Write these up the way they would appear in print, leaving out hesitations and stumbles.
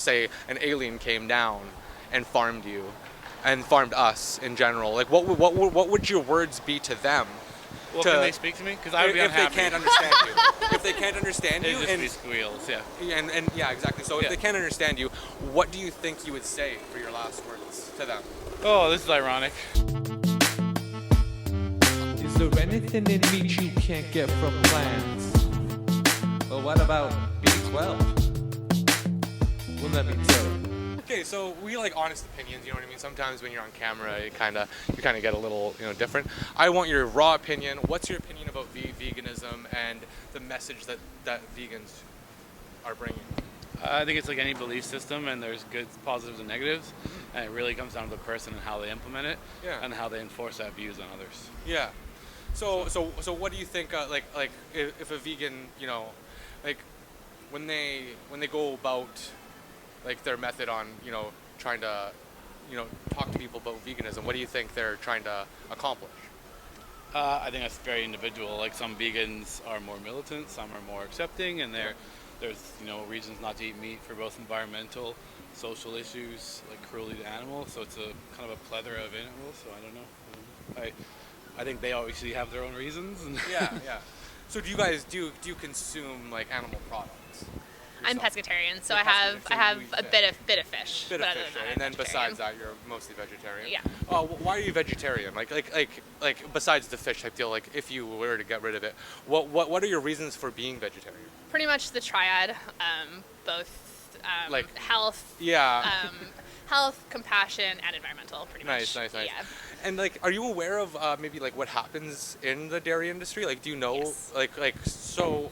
say an alien came down and farmed you and farmed us in general, like what would your words be to them? Well, can they speak to me? Because I would be if unhappy. they can't understand you. If they can't understand you, It'd just be squeals, yeah. And yeah, exactly. So if they can't understand you, what do you think you would say for your last words to them? Oh, this is ironic. Is there anything in meat you can't get from plants? Well, what about B12? Wouldn't that be terrible? Okay, so we like honest opinions, you know what I mean? Sometimes when you're on camera, you kind of get a little, different. I want your raw opinion. What's your opinion about veganism and the message that vegans are bringing? I think it's like any belief system, and there's good positives and negatives, and it really comes down to the person and how they implement it, and how they enforce that views on others. Yeah. So what do you think? Like if a vegan, like when they go about like their method on trying to talk to people about veganism, what do you think they're trying to accomplish? I think that's very individual. Like some vegans are more militant, some are more accepting, and there's reasons not to eat meat for both environmental, social issues like cruelty to animals. So it's a kind of a plethora of animals. So I don't know. I think they obviously have their own reasons. Yeah. So do you guys do you consume like animal products? I'm pescatarian, so I have a bit of fish. Bit of fish, right? And then besides that, you're mostly vegetarian. Yeah. Why are you vegetarian? Like besides the fish, I feel like if you were to get rid of it, what are your reasons for being vegetarian? Pretty much the triad, both like health. Yeah. Health, compassion, and environmental. Pretty much. Nice. Yeah. And like, are you aware of maybe like what happens in the dairy industry? Like, do you know? Yes. So.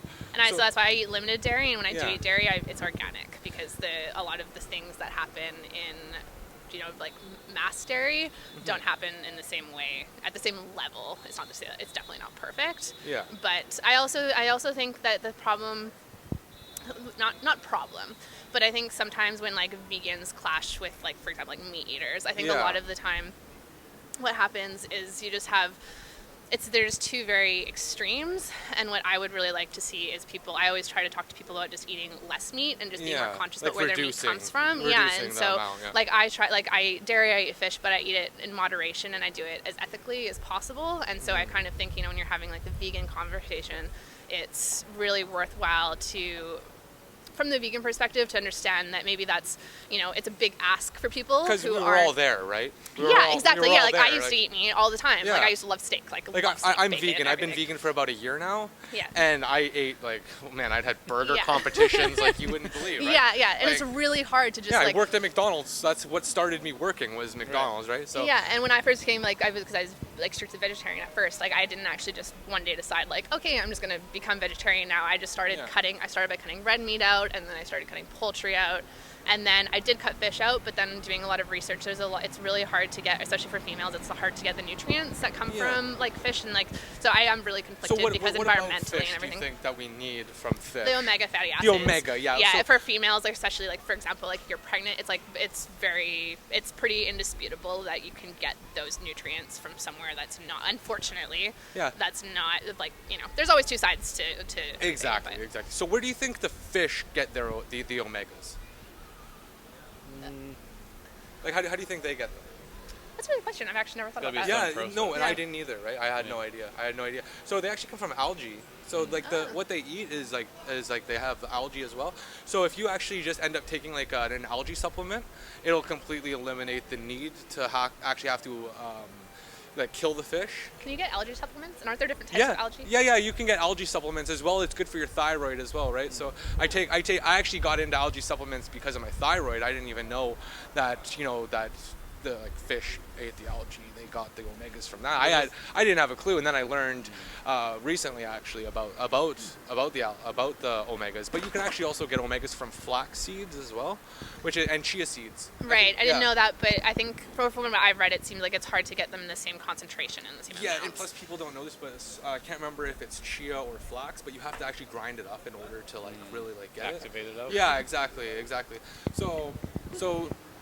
So that's why I eat limited dairy, and when I do Yeah. eat dairy, it's organic because a lot of the things that happen in like mass dairy don't happen in the same way at the same level. It's not to say that it's definitely not perfect. Yeah. But I also think that the problem, not problem, but I think sometimes when like vegans clash with like, for example, like meat eaters, I think a lot of the time what happens is you just have there's two very extremes, and what I would really like to see is I always try to talk to people about just eating less meat and just being more conscious about where their meat comes from. Yeah, and so like dairy, I eat fish, but I eat it in moderation and I do it as ethically as possible. And so I kind of think, when you're having like the vegan conversation, it's really worthwhile to, from the vegan perspective, to understand that maybe that's, it's a big ask for people because who we're all there, right? Exactly. Yeah, like I used to eat meat all the time. Yeah. Like I used to love steak. I'm vegan. I've been vegan for about a year now. Yeah. And I ate I'd had burger competitions like you wouldn't believe. Right? Yeah. And it's really hard to just I worked at McDonald's. That's what started me working was McDonald's, right? So yeah, and when I first came, because I was like strictly vegetarian at first, I didn't actually just one day decide okay, I'm just gonna become vegetarian now. I just started cutting. I started by cutting red meat out, and then I started cutting poultry out, and then I did cut fish out. But then doing a lot of research, it's really hard to get, especially for females, it's hard to get the nutrients that come from fish, and so I am really conflicted because what environmentally about fish and everything. Do you think that we need from fish? The omega fatty acids. The omega, yeah. Yeah, so, for females, especially for example, if you're pregnant, it's pretty indisputable that you can get those nutrients from somewhere that's not, unfortunately. Yeah. That's not there's always two sides to exactly. So where do you think the fish get the omegas? How do you think they get them? That's a really good question. I've actually never thought about that. Yeah, no, and I didn't either, right? I had no idea. So they actually come from algae. So what they eat is they have algae as well. So if you actually just end up taking an algae supplement, it'll completely eliminate the need to actually have to kill the fish. Can you get algae supplements? And aren't there different types of algae? Yeah, you can get algae supplements as well. It's good for your thyroid as well, right? So I actually got into algae supplements because of my thyroid. I didn't even know that that the fish ate the algae. They got the omegas from that. I didn't have a clue, and then I learned recently actually about the omegas. But you can actually also get omegas from flax seeds as well, and chia seeds. Right, I didn't know that, but I think from what I've read, it seems like it's hard to get them in the same concentration and the same amounts. And plus people don't know this, but I can't remember if it's chia or flax, but you have to actually grind it up in order to really get activate it out. Yeah, exactly. So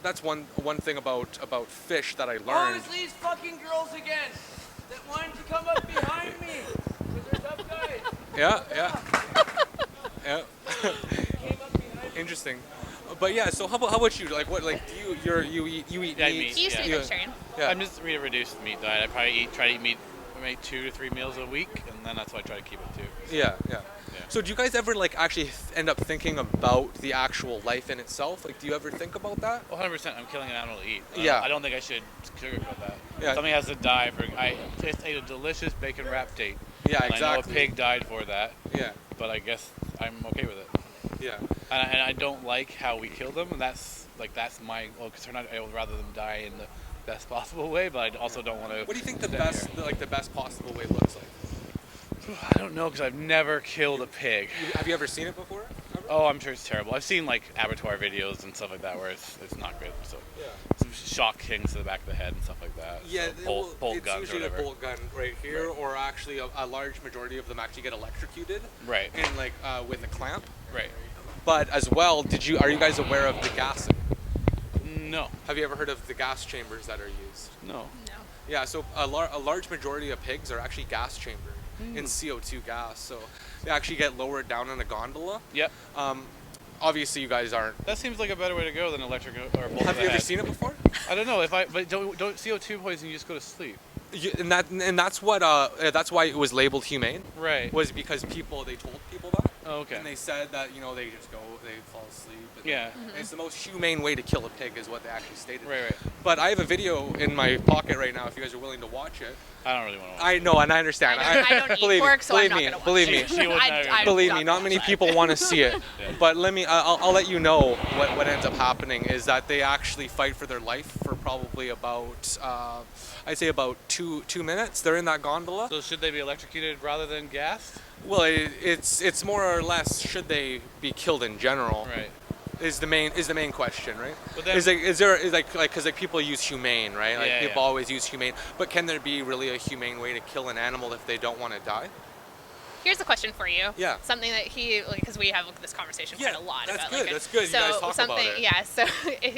that's one thing about fish that I learned. Oh, it's these fucking girls again that wanted to come up behind me because they're tough guys. Yeah. Came up behind me. Interesting. But yeah, so how about you? Like, what, like, do you eat Yeah, I meat? meat. He used to be Yeah. vegetarian. Yeah. I'm just a reduced meat diet. I probably try to eat meat maybe 2 to 3 meals a week, and then that's what I try to keep it to. Yeah. Yeah. So do you guys ever like actually end up thinking about the actual life in itself? Like, do you ever think about that? 100%. I'm killing an animal to eat. Yeah. I don't think I should sugarcoat that. Yeah. Something has to die for. I just ate a delicious bacon wrap date. Yeah, And I know a exactly. pig died for that, Yeah. but I guess I'm okay with it. Yeah. And I don't like how we kill them, and that's my concern. I would rather them die in the best possible way, but I also don't want to. What do you think the stand best, here. the best possible way looks like? I don't know, because I've never killed a pig. Have you ever seen it before? Ever? Oh, I'm sure it's terrible. I've seen like abattoir videos and stuff like that where it's not good. So Yeah. some shock kings to the back of the head and stuff like that. Yeah, so bolt it's guns or usually a whatever. bolt gun right here, Right. or actually a large majority of them actually get electrocuted. Right. And like with a clamp. Right. But as well, are you guys aware of the gassing? No. Have you ever heard of the gas chambers that are used? No. No. Yeah, so a large majority of pigs are actually gas chambered in CO2 gas. So they actually get lowered down in a gondola. Yep. Obviously, you guys aren't. That seems like a better way to go than electric or a bolt to Have the you ever head. seen it before? I don't know but don't CO2 poison. You just go to sleep. And that's why it was labeled humane. Right. Was because they told people that. Oh, okay. And they said that they just they fall asleep. And Yeah. It's the most humane way to kill a pig, is what they actually stated. Right. But I have a video in my pocket right now, if you guys are willing to watch it. I don't really want to watch. I know, and I understand. I don't eat believe pork, me, so I'm believe not me, gonna watch believe me. it. She wouldn't have- Believe I'm me, not many watch people want to see it. Yeah. But I'll let you know what ends up happening is that they actually fight for their life for probably about I'd say about two minutes. They're in that gondola. So should they be electrocuted rather than gassed? Well, it's more or less, should they be killed in general? Right. Is the main question, right? But then- because people use humane, right? Like Yeah, people yeah. always use humane, but can there be really a humane way to kill an animal if they don't want to die? Here's a question for you. Yeah. Something that because we have this conversation quite a lot that's about. good. Like, That's good. You So guys talk about something, it. yeah. So,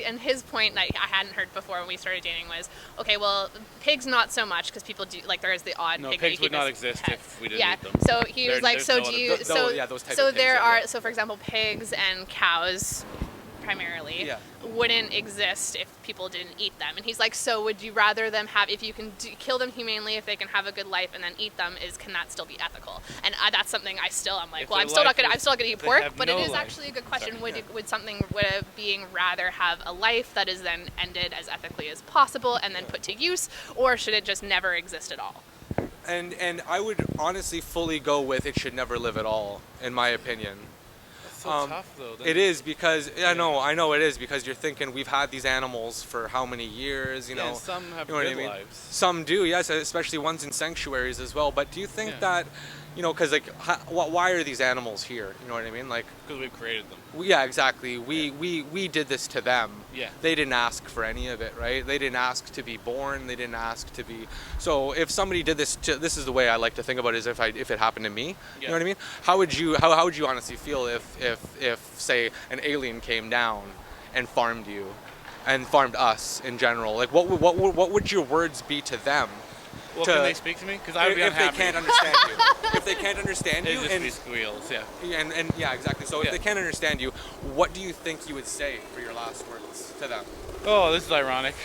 and his point that I hadn't heard before when we started dating was, okay, well, pigs not so much because people do there is the odd No, pig pigs that you would keep not as exist pets. if we didn't yeah. eat them. So he was like, There's so no do other- you? So yeah, those type so of pigs, there yeah. are so for example, pigs and cows primarily Yeah. wouldn't exist if people didn't eat them. And he's like, so would you rather them have, if you can kill them humanely, if they can have a good life and then eat them, can that still be ethical? And that's something I'm like, If well, their I'm still not life gonna, is- I'm still not gonna eat if they pork, have but no it is life. actually a good question. Sorry. Would a being rather have a life that is then ended as ethically as possible and then put to use, or should it just never exist at all? And I would honestly fully go with it should never live at all, in my opinion. It's so tough though. It is because I know it is because you're thinking we've had these animals for how many years, Yeah, and some have you know what good I mean? lives. Some do, yes, especially ones in sanctuaries as well. But do you think Yeah. that, because why are these animals here? You know what I mean? Like, Because we've created them. yeah, exactly. We did this to them. Yeah. They didn't ask for any of it, right? They didn't ask to be born. They didn't ask to be. So if somebody did this, this is the way I like to think about it: is if it happened to me, you know what I mean? How would you honestly feel if say an alien came down and farmed you, and farmed us in general? Like what would your words be to them? Well, To- can they speak to me? Because I would be if unhappy. they can't understand you, if they can't understand you, It'd just and be squeals. Yeah. and yeah, exactly. So if Yeah. they can't understand you, what do you think you would say for your last words to them? Oh, this is ironic.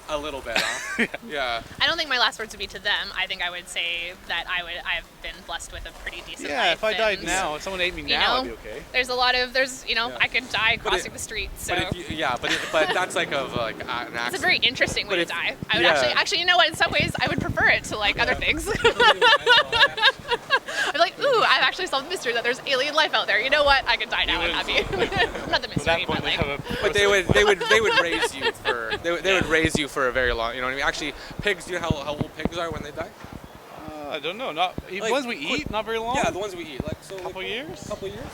A little bit, huh? Yeah. I don't think my last words would be to them. I think I would say that I've been blessed with a pretty decent life. Yeah, if I died and, now, if someone ate me you now, know, I'd be okay. There's a lot of Yeah. I could die But crossing the street. So But if you, but that's like an accident. it's a very interesting way But to if- die. I would yeah. actually, you know what? In some ways, I would prefer it to like other things. I'd be like, ooh, I've actually solved the mystery that there's alien life out there. You know what? I could die now and have you. Not the At that mystery, point, but they like. have a. But they would raise you for they would raise you for a very long. You know what I mean? Actually, pigs. Do you know how old pigs are when they die? I don't know. Not Like, ones we quick- eat, not very long. Yeah, the ones we eat. Like so. Couple years? Couple years.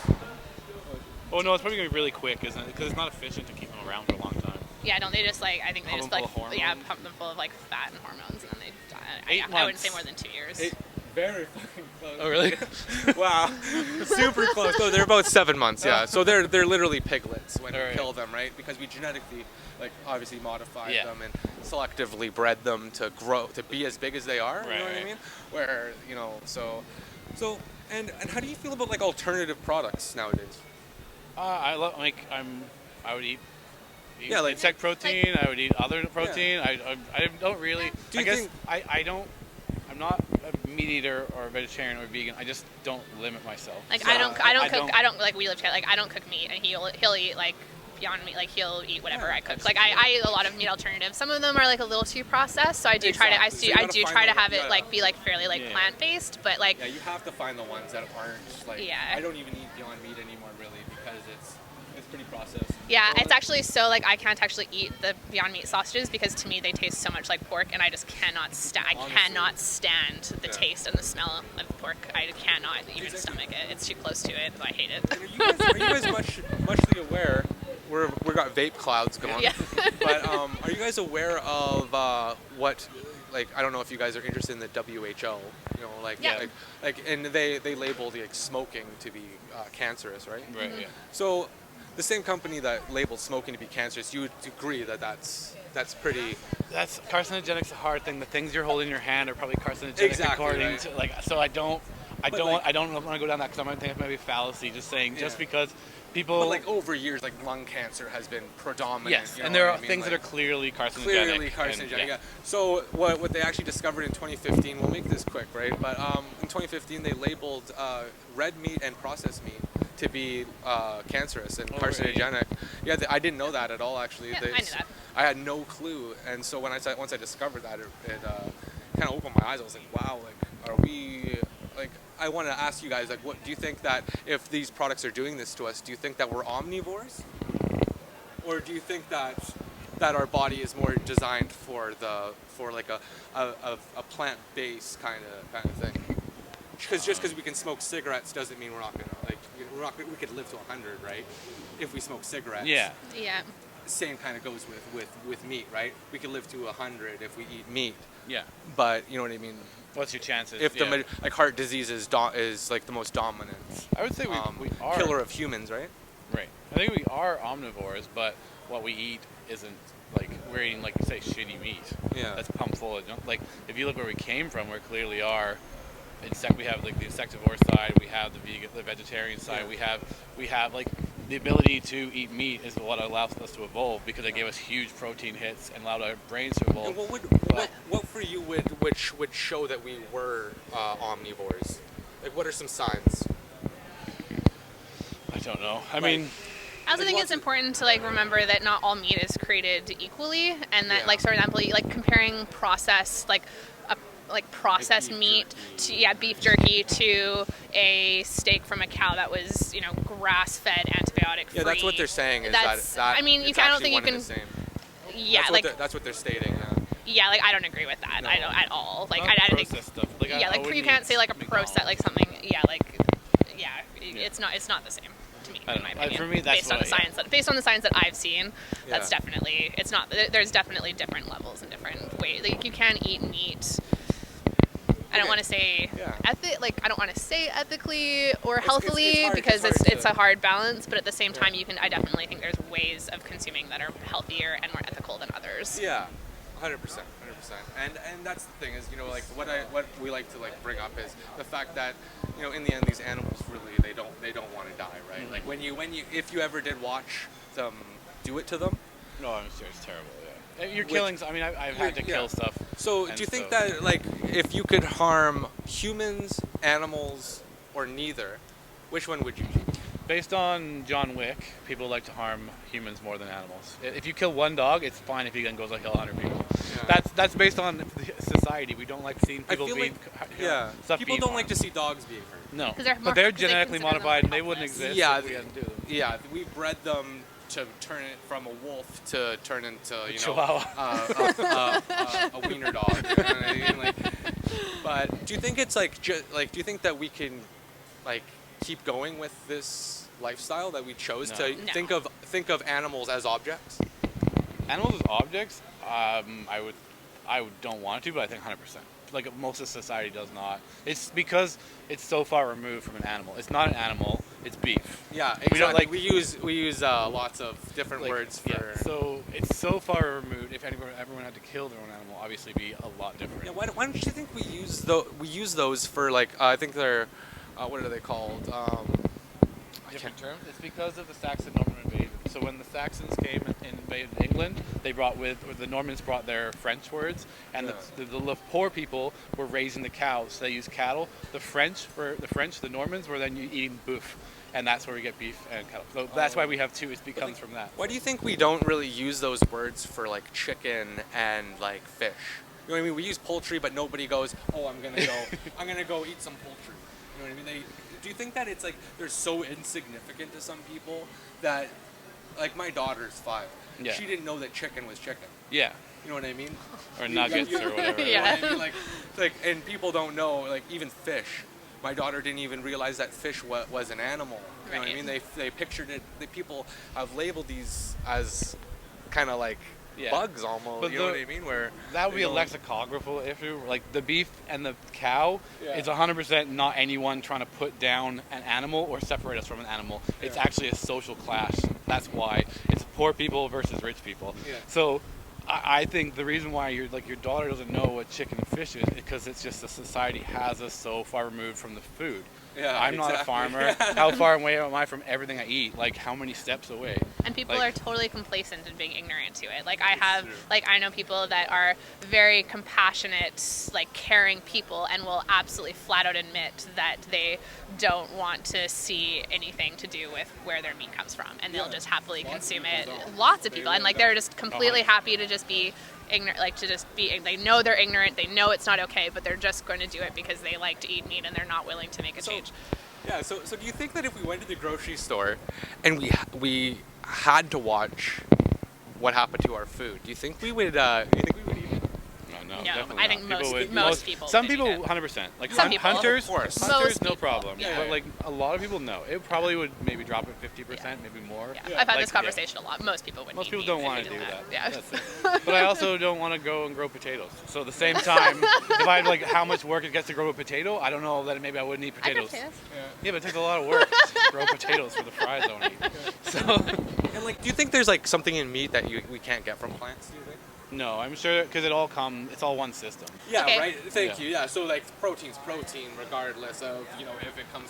Oh no, it's probably gonna be really quick, isn't it? Because it's not efficient to keep them around for a long time. Yeah, don't they just like? I think they Pump just them like full of yeah, hormones? pump them full of like fat and hormones, and then they die. 8 I wouldn't months. say more than 2 years. Very fucking close. Oh really? Wow, super close. So they're about 7 months, yeah. So they're literally piglets when you Alright. kill them, right? Because we genetically, obviously modified Yeah. them and selectively bred them to grow, to be as big as they are. You know what I Right. mean? Where and how do you feel about alternative products nowadays? I love I'm I would eat Yeah, like- insect protein. I would eat other protein. I don't really. Do you I guess think- I don't. I'm not a meat eater or a vegetarian or vegan. I just don't limit myself. Like So I don't cook. don't- I don't like we live together. Like I don't cook meat, and he'll eat like Beyond Meat. Like he'll eat whatever Yeah, I cook. that's Like I eat a lot of meat alternatives. Some of them are like a little too processed, so I do try to Exactly. So you I gotta do find try to the- have you it gotta- like be like fairly like Yeah. plant based. But like Yeah, you have to find the ones that aren't like. Yeah. I don't even eat Beyond Meat anymore, really, because it's pretty processed. yeah, Well, it's actually so like I can't actually eat the Beyond Meat sausages because to me they taste so much like pork, and I just cannot stand. I Honestly. cannot stand the Yeah. taste and the smell of pork. I cannot even Exactly. stomach it. It's too close to it. I hate it. Are you guys muchly aware? We've got vape clouds going. Yeah. But are you guys aware of what? Like, I don't know if you guys are interested in the WHO. You know, like, Yeah. and they label the smoking to be cancerous, right? Right. Yeah. So, the same company that labeled smoking to be cancerous, you would agree that that's pretty. That's carcinogenic's a hard thing. The things you're holding in your hand are probably carcinogenic Exactly, according right. to like. So I don't like- want to go down that because I might think it might be a fallacy. Just saying, just Yeah. because people. But like over years, like lung cancer has been predominant. yes, you know and there what are I mean? things Like, that are clearly carcinogenic. clearly carcinogenic. and, Yeah. So what they actually discovered in 2015, we'll make this quick, right? But in 2015 they labeled red meat and processed meat to be cancerous and Oh, really? carcinogenic. Yeah, I didn't know that at all. Actually, Yeah, I knew that. I had no clue, and so once I discovered that, it kind of opened my eyes. I was like, wow, like, are we like? I want to ask you guys, like, what do you think that if these products are doing this to us, do you think that we're omnivores, or do you think that our body is more designed for like a plant-based kind of thing? Because just because we can smoke cigarettes doesn't mean we're not gonna we could live to 100, right? If we smoke cigarettes. Yeah. Yeah. Same kind of goes with meat, right? We could live to 100 if we eat meat, Yeah. but you know what I mean. What's your chances? If yeah. like heart disease is like the most dominant I would say we are killer of humans, right? Right. I think we are omnivores, but what we eat isn't like we're eating, like you say, shitty meat. Yeah. That's pumped full of junk. Like if you look where we came from, we clearly are. We have like the insectivore side, we have the vegetarian side, Yeah. we have like the ability to eat meat is what allows us to evolve because it gave us huge protein hits and allowed our brains to evolve. And what for you would show that we were omnivores? Like, what are some signs? I don't know. I Like- mean, I also Like, think what's it's it- important to like remember that not all meat is created equally, and that Yeah. like, for example, like comparing processed processed beef meat jerky. to beef jerky to a steak from a cow that was grass-fed, antibiotic-free. Yeah, that's what they're saying. Is That's- that I mean, it's I don't actually think you one and can. the same. Yeah, That's what they're stating. Yeah. yeah, like I don't agree with that. No. I don't at all. Like not I don't think. processed stuff. Like, Yeah, I like wouldn't you can't eat say like a McDonald's. process, like something. Yeah, it's not the same to me, I in don't my know. opinion. For me, that's based on the what I- science based on the science that I've seen, that's Yeah. definitely it's not. There's definitely different levels and different ways. Like you can eat meat. I don't Okay. want to say Yeah. I don't want to say ethically or It's healthily hard- because it's hard it's to- a hard balance. But at the same Yeah. time, I definitely think there's ways of consuming that are healthier and more ethical than others. Yeah, 100%. And that's the thing is, like what we like to like bring up is the fact that, in the end these animals really they don't want to die, right? Mm-hmm. Like when you if you ever did watch them do it to them. No, I'm serious. It's terrible. Yeah. You're Which- killing. I mean, I've had to yeah. kill stuff. So And do you think so- that like if you could harm humans, animals, or neither, which one would you choose? Based on John Wick, people like to harm humans more than animals. If you kill one dog, it's fine if he then goes to kill 100 people. Yeah. That's based on society. We don't like seeing I people feel being Yeah, stuff people being don't like harmed. to see dogs being hurt. No, 'Cause they're but more- they're 'cause they genetically consider them modified and they wouldn't helpless. exist Yeah, if we hadn't do them. Yeah, we bred them to turn it from a wolf to turn into Chihuahua. a wiener dog. You know what I mean? Like, but do you think it's like do you think that we can like keep going with this lifestyle that we chose No. to No. think of animals as objects? Animals as objects, I don't want to, but I think 100%. Like most of society does not. It's because it's so far removed from an animal. It's not an animal. It's beef. Yeah, exactly. We don't, like- we use lots of different Like, words for. yeah, so it's so far removed. If everyone had to kill their own animal, obviously it'd be a lot different. Yeah, why don't you think we use those for like I think they're what are they called? Different terms. It's because of the Saxon Norman invasion. So when the Saxons came and invaded England, the Normans brought their French words, and the poor people were raising the cows. So they used cattle. The Normans were then eating beef, and that's where we get beef and cattle. So that's why we have two. It comes from that. Why do you think we don't really use those words for like chicken and like fish? You know what I mean? We use poultry, but nobody goes, "Oh, I'm gonna go eat some poultry." You know what I mean? Do you think that it's like they're so insignificant to some people that, like, my daughter's 5. Yeah. She didn't know that chicken was chicken. Yeah. You know what I mean? Or nuggets or whatever. Yeah. You know what I mean? And people don't know, like, even fish. My daughter didn't even realize that fish was an animal. You know what I mean? They pictured it. People have labeled these as kind of like bugs almost. But you know what I mean? Where that would be a lexicographical issue. Like the beef and the cow is 100% not anyone trying to put down an animal or separate us from an animal. It's actually a social clash. That's why it's poor people versus rich people. Yeah. So I think the reason why your daughter doesn't know what chicken and fish is because it's just the society has us so far removed from the food. Yeah, I'm not a farmer. How far away am I from everything I eat? Like how many steps away? And people are totally complacent in being ignorant to it. Like I know people that are very compassionate, like caring people, and will absolutely flat out admit that they don't want to see anything to do with where their meat comes from, and they'll just happily consume it. Lots of people, and like they're just completely happy to just be ignorant, they know they're ignorant, they know it's not okay, but they're just going to do it because they like to eat meat and they're not willing to make a change. Yeah, so do you think that if we went to the grocery store and we had to watch what happened to our food, do you think we would eat it? No, I think most people. Some would people, eat it. 100%. Like Some people. hunters, Of course. Most no people, problem. yeah. But like a lot of people, no. It probably would maybe drop it 50%, maybe more. Yeah. I've had this conversation a lot. Most people wouldn't. Most people eat don't meat want if to they do did that. Yeah. That's it. But I also don't want to go and grow potatoes. So at the same time, if I had like how much work it gets to grow a potato, I don't know that maybe I wouldn't eat I grow potatoes. potatoes. Yeah, but it takes a lot of work to grow potatoes for the fries I want to eat. So And like, do you think there's like something in meat that we can't get from plants? Do you think? no, I'm sure because it's all one system. Yeah, Okay. right. Thank you. Yeah, so like protein's protein, regardless of if it comes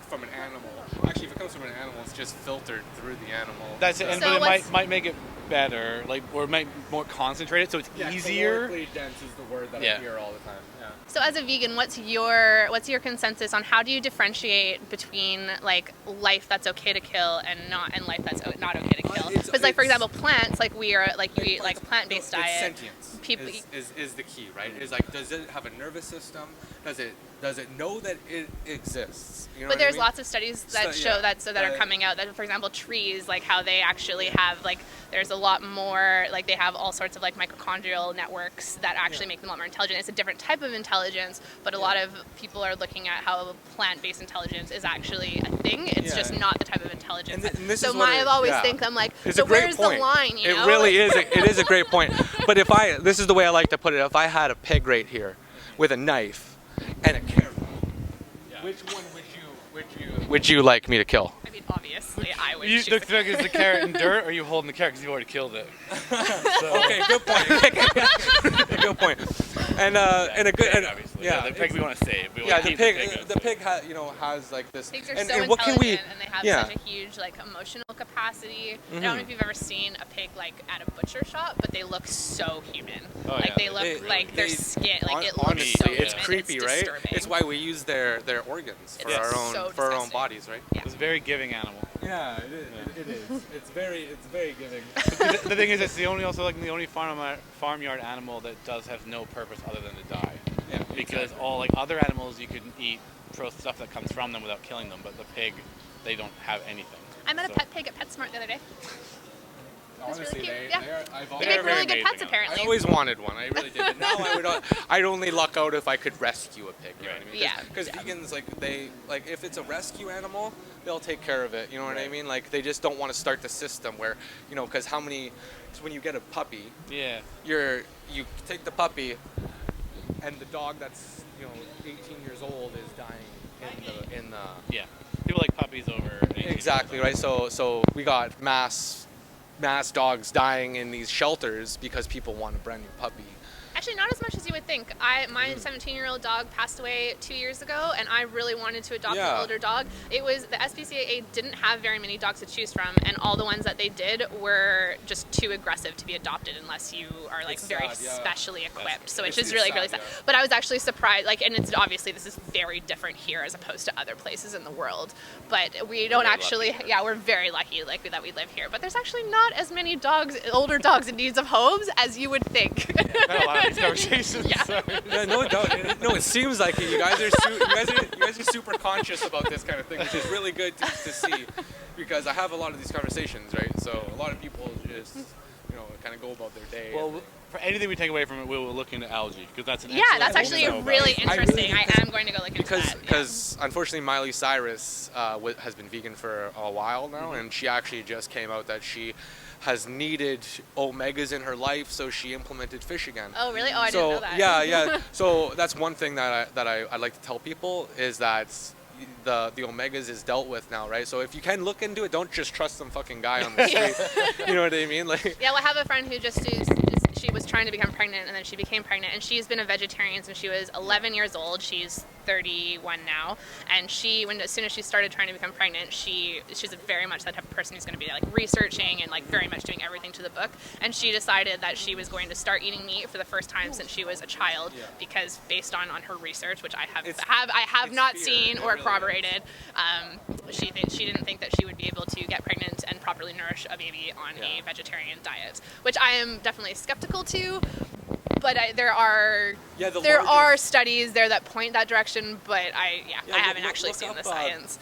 from an animal. Actually, if it comes from an animal, it's just filtered through the animal. That's it. And, So but it what's- might make it better, like or might more concentrated, so it's easier. Calorically dense is the word that Yeah. I hear all the time. Yeah. So as a vegan, what's your consensus on how do you differentiate between like life that's okay to kill and life that's not okay to kill? Because like for example, plants, like we are like you eat like a plant-based No, diet. It's sentience. People is the key, right? Is like, does it have a nervous system? Does it know that it exists? You know But what I there's mean? lots of studies that show that are coming out that, for example, trees, like how they actually have like there's a lot more like they have all sorts of like mitochondrial networks that actually make them a lot more intelligent. It's a different type of intelligence, but a lot of people are looking at how plant-based intelligence is actually a thing. It's just not the type of intelligence. And this so is what I always think I'm like, It's so a great where's point. the line? You know? It really is. It is a great point. But this is the way I like to put it. If I had a pig right here with a knife and a carrot, which one would you like me to kill? I mean, obviously, I would. You choose the the thing is the carrot in dirt, or are you holding the carrot because you already killed it? So, Okay, good point. Good point. And a good obviously. Yeah, the pig we want to save. We Yeah, want to the keep pig has like this. Pigs are and, so and what can intelligent, we? and they have Yeah. such a huge like emotional capacity. I don't know if you've ever seen a pig like at a butcher shop, but they look so human. Oh, like yeah. they look like their skin, like it looks Honestly, so it's human. creepy, it's right? disturbing. It's why we use their organs for It's our own so for our own disgusting. bodies, right? Yeah. It's a very giving animal. Yeah, it is. It is. It's very giving. The thing is, it's the only farmyard animal that does have no purpose other than to die. Yeah, Because all like other animals, you can eat stuff that comes from them without killing them, but the pig, they don't have anything. I met a So- pet pig at PetSmart the other day. was really Honestly, cute. they, Yeah. they are, I've They always, make very really good amazing pets, animals. apparently. I always wanted one. I really did. But now I'd only luck out if I could rescue a pig. You know what I mean? Yeah. Because vegans if it's a rescue animal, they'll take care of it. You know what I mean? Like they just don't want to start the system where because when you get a puppy, Yeah. you take the puppy, and the dog that's 18 years old is dying in the Yeah. People like puppies over. exactly right. So we got mass dogs dying in these shelters because people want a brand new puppy. Actually, not as much as you would think. My 17-year-old dog passed away 2 years ago, and I really wanted to adopt an older dog. It was the SPCAA didn't have very many dogs to choose from, and all the ones that they did were just too aggressive to be adopted unless you are like very specially equipped. So it's just really sad. But I was actually surprised. Like, and it's obviously this is very different here as opposed to other places in the world. But we don't actually. Yeah, we're very lucky, like that we live here. But there's actually not as many older dogs in need of homes as you would think. These conversations. No, don't. No, it seems like it. You guys are super conscious about this kind of thing, which is really good to see, because I have a lot of these conversations, right? So a lot of people just, kind of go about their day. Well, for anything we take away from it, we'll look into algae, because that's an that's actually really interesting. I am going to go look into that. Because unfortunately, Miley Cyrus has been vegan for a while now, and she actually just came out that she has needed omegas in her life, so she implemented fish again. Oh, really? Oh, I didn't know that. Yeah. So that's one thing that I'd like to tell people is that the omegas is dealt with now, right? So if you can look into it, don't just trust some fucking guy on the street. You know what I mean? Like. Yeah, well, I have a friend who she was trying to become pregnant, and then she became pregnant, and she's been a vegetarian since she was 11 years old. She's 31 now, and as soon as she started trying to become pregnant, she's very much that type of person who's going to be like researching and like very much doing everything to the book. And she decided that she was going to start eating meat for the first time since she was a child, because based on her research, which I have not seen or corroborated, she didn't think that she would be able to get pregnant and properly nourish a baby on a vegetarian diet, which I am definitely skeptical to. But there are studies there that point that direction, but I haven't actually seen the science.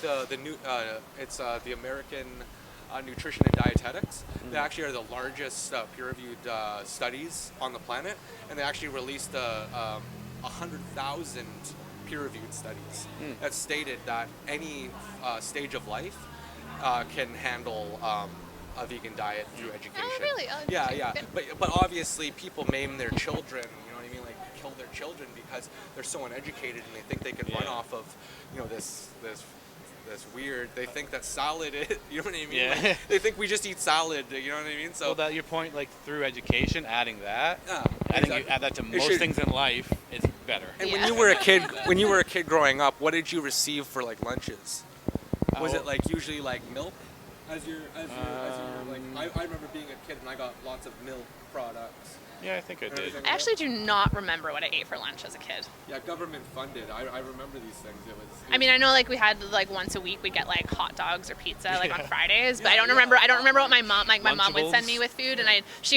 It's the American Nutrition and Dietetics. They actually are the largest peer-reviewed studies on the planet, and they actually released 100,000 peer-reviewed studies that stated that any stage of life can handle a vegan diet through education. Oh, really? Oh, yeah. But obviously people maim their children, you know what I mean? Like kill their children because they're so uneducated and they think they can run off of, this weird. They think that salad is, you know what I mean? Yeah. Like, they think we just eat salad, you know what I mean? So your point, like through education, adding that, I think you add that to most things in life, it's better. And when you were a kid growing up, what did you receive for like lunches? Was it like usually like milk? I remember being a kid and I got lots of milk products. Yeah, I think I did. I actually do not remember what I ate for lunch as a kid. Yeah, government funded. I remember these things. I mean, I know like we had like once a week we'd get like hot dogs or pizza like on Fridays, but I don't remember what my mom my mom would send me with food, and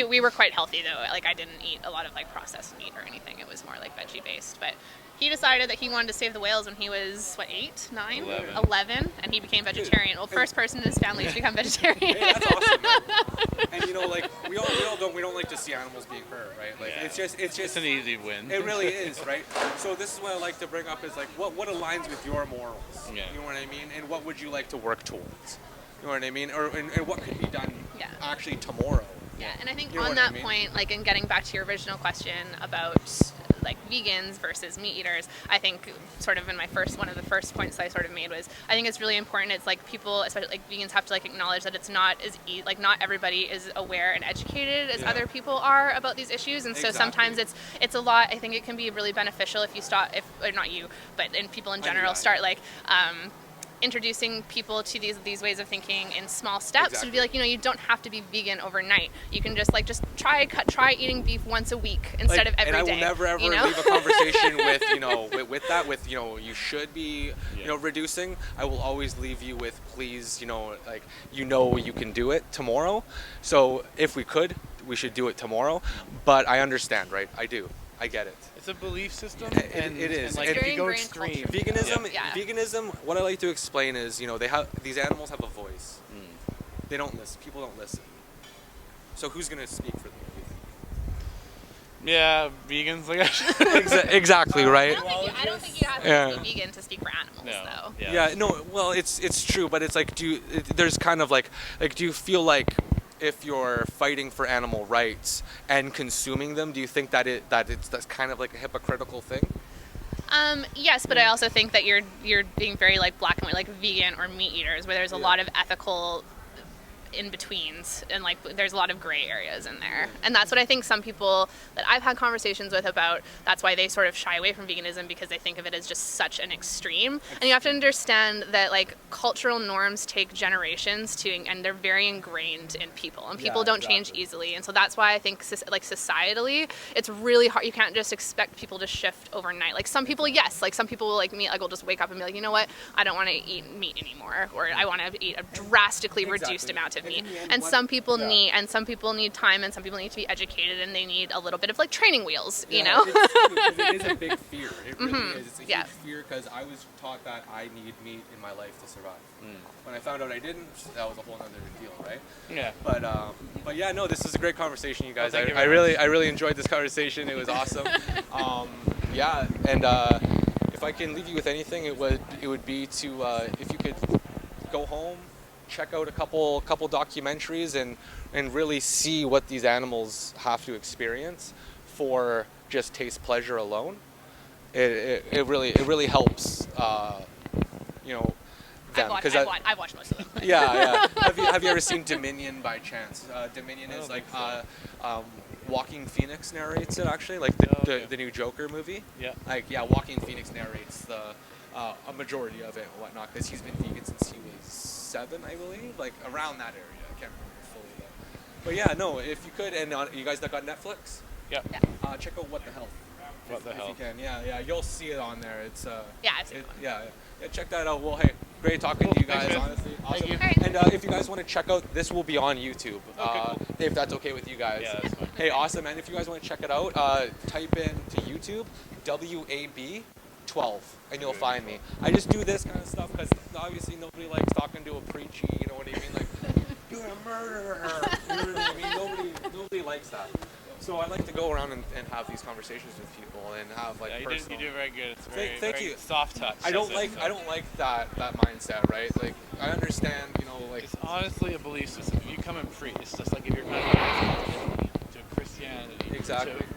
we were quite healthy though. Like I didn't eat a lot of like processed meat or anything. It was more like veggie based, but he decided that he wanted to save the whales when he was, 8, 9? 11, and he became vegetarian. Well, first person in his family to become vegetarian. Hey, that's awesome, man. And like we don't like to see animals being hurt, right? Like it's just an easy win. It really is, right? So this is what I like to bring up is like what aligns with your morals. Yeah. You know what I mean? And what would you like to work towards? You know what I mean? And what could be done actually tomorrow? Yeah, and I think on that point, like in getting back to your original question about like vegans versus meat eaters, I think sort of in one of the first points I sort of made was I think it's really important. It's like people, especially like vegans, have to like acknowledge that it's not not everybody is aware and educated as other people are about these issues, and so sometimes it's a lot. I think it can be really beneficial if you people in general start like introducing people to these ways of thinking in small steps. To be like, you don't have to be vegan overnight. You can just try eating beef once a week instead of every day. And I will never ever leave a conversation with you should be reducing. I will always leave you with please, you can do it tomorrow. So if we could, we should do it tomorrow. But I understand, right? I do. I get it. It's a belief system. It is. And if you go extreme. Veganism, what I like to explain is, these animals have a voice. They don't listen. People don't listen. So who's going to speak for them? Yeah, vegans, I guess. Exactly, right? I don't think you have to be vegan to speak for animals, though. Well, it's true, but it's like, there's kind of like, do you feel like if you're fighting for animal rights and consuming them, do you think that's kind of like a hypocritical thing? Yes, but I also think that you're being very like black and white, like vegan or meat eaters, where there's a lot of ethical in-betweens, and like there's a lot of gray areas in there. And that's what I think some people that I've had conversations with about, that's why they sort of shy away from veganism, because they think of it as just such an extreme. And you have to understand that like cultural norms take generations to, and they're very ingrained in people, and people don't change easily. And so that's why I think like societally, it's really hard. You can't just expect people to shift overnight. Like some people, yes, like some people like me, like will just wake up and be like, you know what, I don't want to eat meat anymore, or I want to eat a drastically reduced amount of meat. And some people need, and some people need time, and some people need to be educated, and they need a little bit of like training wheels, you know? It is a big fear. It really is. It's a huge fear, because I was taught that I need meat in my life to survive. When I found out I didn't, that was a whole other deal, right? Yeah. But yeah, no, this was a great conversation, you guys. Well, I really enjoyed this conversation. It was awesome. Yeah, and if I can leave you with anything, it would be to if you could go home, check out a couple documentaries, and really see what these animals have to experience for just taste pleasure alone. It really helps. You know. Them, I've watched most of them. Yeah. Have you ever seen Dominion by chance? Dominion is like Joaquin Phoenix narrates it, actually, like the new Joker movie. Yeah. Like Joaquin Phoenix narrates a majority of it and whatnot, because he's been vegan since he was 7, I believe, like around that area. I can't remember fully though. But yeah, no, if you could, and you guys that got Netflix, check out What the Health. If you can, yeah, you'll see it on there. It's I've seen it. Yeah, check that out. Well, hey, great talking to you guys. Honestly, awesome. And if you guys want to check out, this will be on YouTube. If that's okay with you guys. Yeah, that's fine. Hey, awesome. And if you guys want to check it out, type into YouTube WAB12, and you'll find me. I just do this kind of stuff because obviously nobody likes talking to a preachy. You know what I mean? Like, you're a murderer. You know what I mean? Nobody likes that. So I like to go around and have these conversations with people and have like personal. You do very good. It's very, Thank very you. Soft touch. I don't like that mindset, right? Like I understand, like it's honestly a belief system. If you come in free, it's just like if you're coming to Christianity, exactly, to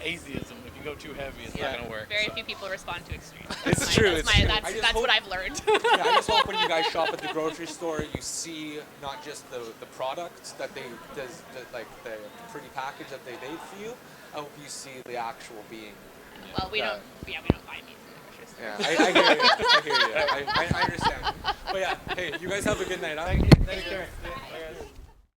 atheism. If you go too heavy, it's not gonna work. Very few people respond to extremes. It's true. That's what I've learned. I just hope when you guys shop at the grocery store, you see not just the product that they like the pretty package that they made for you. I hope you see the actual being. Well, we don't buy meat from the grocery store. Yeah, I hear you. I understand. But yeah, hey, you guys have a good night. Huh? Thank you.